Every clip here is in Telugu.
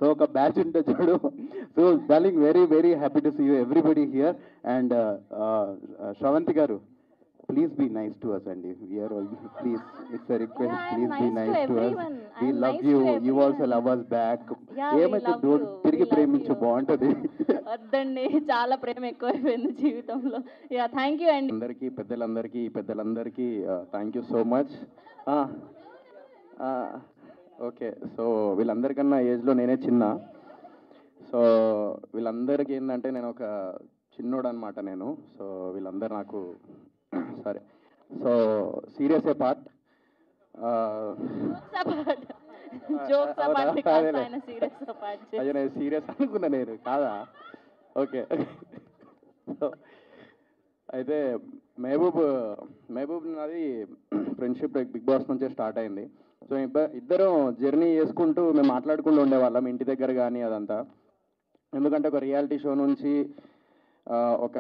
సో ఒక బ్యాచ్ ఉంటే చూడు. So darling, very very happy to see you everybody here. And Shravanthi garu, please be nice to us అండి. We are all please, it's a request, please be nice to us. We love you, you also love us back. ఏమైతే తిరిగి ప్రేమించు, బాగుంటుంది. వద్దండి, చాలా ప్రేమ ఎక్కువైపోయింది జీవితంలో. యా, థ్యాంక్ యూ అండి. అందరికీ, పెద్దలందరికీ thank you so much. Okay, so వీళ్ళందరికన్నా ఏజ్లో నేనే చిన్న. సో వీళ్ళందరికీ ఏంటంటే నేను ఒక చిన్నోడు అనమాట నేను. సో వీళ్ళందరూ నాకు సరే. సో సీరియస్ ఏ పార్ట్, అదే నేను సీరియస్ అనుకున్నా, నేను కాదా? ఓకే. సో అయితే మహబూబ్ నాది ఫ్రెండ్షిప్ బిగ్ బాస్ నుంచే స్టార్ట్ అయింది. సో ఇద్దరం జర్నీ చేసుకుంటూ మేము మాట్లాడుకుంటూ ఉండేవాళ్ళం ఇంటి దగ్గర కానీ అదంతా. ఎందుకంటే ఒక రియాలిటీ షో నుంచి ఒక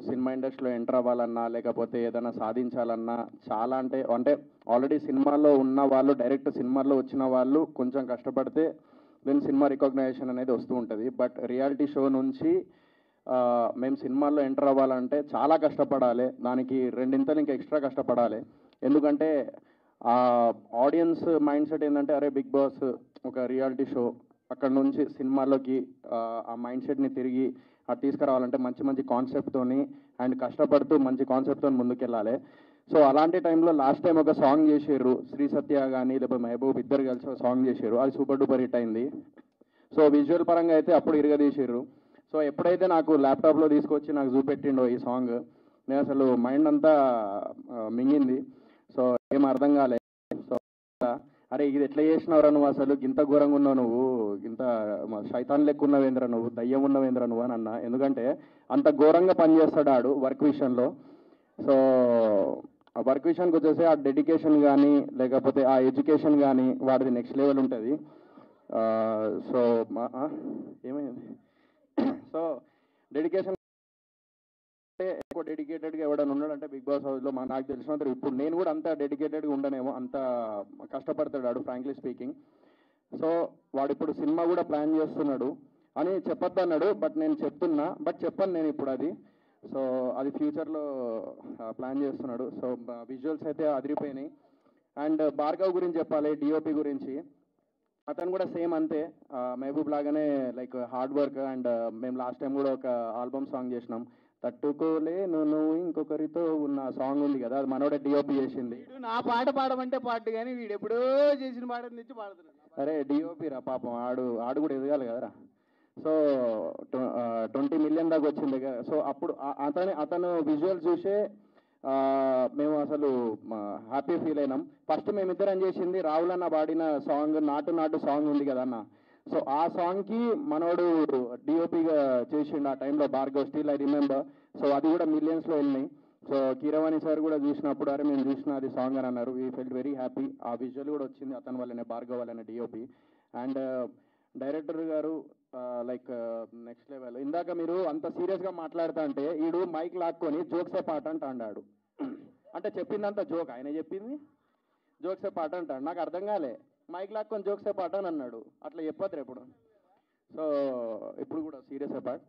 సినిమా ఇండస్ట్రీలో ఎంటర్ అవ్వాలన్నా, లేకపోతే ఏదైనా సాధించాలన్నా చాలా అంటే ఆల్రెడీ సినిమాలో ఉన్న వాళ్ళు, డైరెక్ట్ సినిమాలో వచ్చిన వాళ్ళు కొంచెం కష్టపడితే దెన్ సినిమా రికగ్నైజేషన్ అనేది వస్తూ ఉంటుంది. బట్ రియాలిటీ షో నుంచి మేము సినిమాల్లో ఎంటర్ అవ్వాలంటే చాలా కష్టపడాలి, దానికి రెండింతలు ఇంకా ఎక్స్ట్రా కష్టపడాలి. ఎందుకంటే ఆడియన్స్ మైండ్ సెట్ ఏంటంటే, అరే బిగ్ బాస్ ఒక రియాలిటీ షో, అక్కడ నుంచి సినిమాల్లోకి ఆ మైండ్ సెట్ని తిరిగి అది తీసుకురావాలంటే మంచి మంచి కాన్సెప్ట్తోని అండ్ కష్టపడుతూ మంచి కాన్సెప్ట్తో ముందుకెళ్ళాలి. సో అలాంటి టైంలో లాస్ట్ టైం ఒక సాంగ్ చేసారు, శ్రీ సత్య కానీ లేకపోతే మహబూబ్ ఇద్దరు కలిసి ఒక సాంగ్ చేశారు. అది సూపర్ డూపర్ హిట్ అయింది. సో విజువల్ పరంగా అయితే అప్పుడు ఇరగదీసారు. సో ఎప్పుడైతే నాకు ల్యాప్టాప్లో తీసుకొచ్చి నాకు చూపెట్టిండో ఈ సాంగ్, నేను అసలు మైండ్ అంతా మింగింది. సో ఏం అర్థం కాలేదు. సో అరే ఇది ఎట్లా చేసినవరా నువ్వు, అసలు ఇంత ఘోరంగా ఉన్నావు నువ్వు, ఇంత శైతాన్ లెక్క ఉన్నవేంద్ర నువ్వు, దయ్యం ఉన్నవేంద్ర నువ్వు అని అన్నా. ఎందుకంటే అంత ఘోరంగా పనిచేస్తాడు ఆడు వర్క్ విషయంలో. సో ఆ వర్క్ విషయానికి వచ్చేసి ఆ డెడికేషన్ కానీ లేకపోతే ఆ ఎడ్యుకేషన్ కానీ వాడిది నెక్స్ట్ లెవెల్ ఉంటుంది. సో ఏమైంది? సో డెడికేషన్ అంటే ఎక్కువ డెడికేటెడ్గా ఎవడైనా ఉన్నాడంటే బిగ్ బాస్ హౌస్లో నాకు తెలిసినంత, ఇప్పుడు నేను కూడా అంత డెడికేటెడ్గా ఉండనేమో, అంత కష్టపడతాడు వాడు ఫ్రాంక్లీ స్పీకింగ్. సో వాడు ఇప్పుడు సినిమా కూడా ప్లాన్ చేస్తున్నాడు అని చెప్పొద్దు అన్నాడు, బట్ నేను చెప్తున్నా, బట్ చెప్పాను నేను ఇప్పుడు అది. సో అది ఫ్యూచర్లో ప్లాన్ చేస్తున్నాడు. సో విజువల్స్ అయితే అదిరిపోయినాయి. అండ్ భార్గవ్ గురించి చెప్పాలి, డిఓపి గురించి. అతను కూడా సేమ్ అంతే, మహబూబ్ లాగానే లైక్ హార్డ్ వర్క్. అండ్ మేము లాస్ట్ టైం కూడా ఒక ఆల్బమ్ సాంగ్ చేసినాం, తట్టుకోలేను నువ్వు ఇంకొకరితో ఉన్న సాంగ్ ఉంది కదా, అది మనోడే డిఓపి చేసింది. నా పాట పాడమంటే పాట కానీ వీడు ఎప్పుడో చేసిన పాట తెచ్చి పాడుతున్నాడు. అరే డిఓపి రా పాపం, ఆడు కూడా ఎదగాలి కదరా. సో 20 million దాకా వచ్చింది కదా. సో అప్పుడు అతను విజువల్ చూసే మేము అసలు హ్యాపీ ఫీల్ అయినాం. ఫస్ట్ మేమిద్దరం చేసింది రాహుల్ అన్న పాడిన సాంగ్, నాటు నాటు సాంగ్ ఉంది కదా అన్న. సో ఆ సాంగ్కి మనోడు డిఓపిగా చేసిండు ఆ టైంలో, Bhargav, still I remember. So అది కూడా మిలియన్స్లో వెళ్ళినాయి. సో కీరవాణి సార్ కూడా చూసినప్పుడు అరే మేము చూసిన అది సాంగ్ అని అన్నారు. We felt very happy. ఆ విజువల్ కూడా వచ్చింది అతని వల్లనే, భార్గవ్ వల్లనే డిఓపి. అండ్ డైరెక్టర్ గారు లైక్ నెక్స్ట్ లెవెల్. ఇందాక మీరు అంత సీరియస్గా మాట్లాడుతా అంటే ఈడు మైక్ లాక్కొని జోక్సే పాట అంట అన్నాడు. అంటే చెప్పిందంతా జోక్, ఆయన చెప్పింది జోక్సే పాట అంటాడు. నాకు అర్థం కాలే, మైక్ లాక్కొని జోక్సే పాట అని అన్నాడు. అట్లా చెప్పొద్దు ఎప్పుడు. సో ఇప్పుడు కూడా serious part.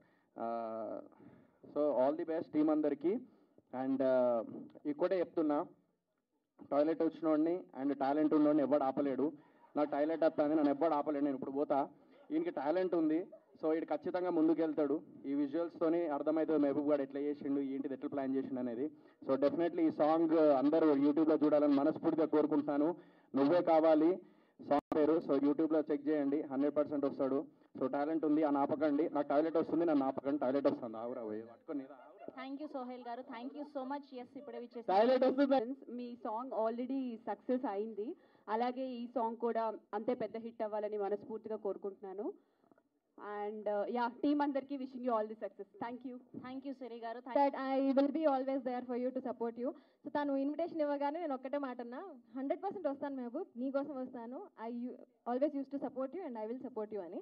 So all the best team అందరికీ. అండ్ ఇక్కడే చెప్తున్నా, టాయిలెట్ వచ్చినోడిని అండ్ టాలెంట్ ఉన్నోడిని ఎవడు ఆపలేడు. నాకు టాయిలెట్ వస్తుంది, నన్ను ఎవ్వడు ఆపలేడు. నేను ఇప్పుడు పోతా, ఈయనకి టాలెంట్ ఉంది. సో వీడు ఖచ్చితంగా ముందుకు వెళ్తాడు. ఈ విజువల్స్తోని అర్థమవుతుంది మహబూబ్ గారు ఎట్లా చేసిండు, ఏంటిది ఎట్లా ప్లాన్ చేసిండు అనేది. సో డెఫినెట్లీ ఈ సాంగ్ అందరూ యూట్యూబ్లో చూడాలని మనస్ఫూర్తిగా కోరుకుంటున్నాను. నువ్వే కావాలి సాంగ్ పేరు. సో యూట్యూబ్లో చెక్ చేయండి, 100% వస్తాడు. సో టాలెంట్ ఉంది అని ఆపకండి. నాకు టాయిలెట్ వస్తుంది, నన్ను ఆపకండి. టాయిలెట్ వస్తుంది, ఆవురా పట్టుకొని. థ్యాంక్ యూ సోహెల్ గారు, thank you so much. Yes, ఇప్పుడే టాయిలెట్ వస్తుంది. మీ సాంగ్ ఆల్రెడీ సక్సెస్ అయింది, అలాగే ఈ సాంగ్ కూడా అంతే పెద్ద హిట్ అవ్వాలని మనస్ఫూర్తిగా కోరుకుంటున్నాను. అండ్ యా, టీమ్ అందరికీ wishing you all the success. Thank you Siri garu. That I will be always there for you to support you. So తను ఇన్విటేషన్ ఇవ్వగానే నేను ఒక్కటే మాట అన్నా, 100% వస్తాను మహబూబ్, నీ కోసం వస్తాను. I always use to support you and I will support you అని.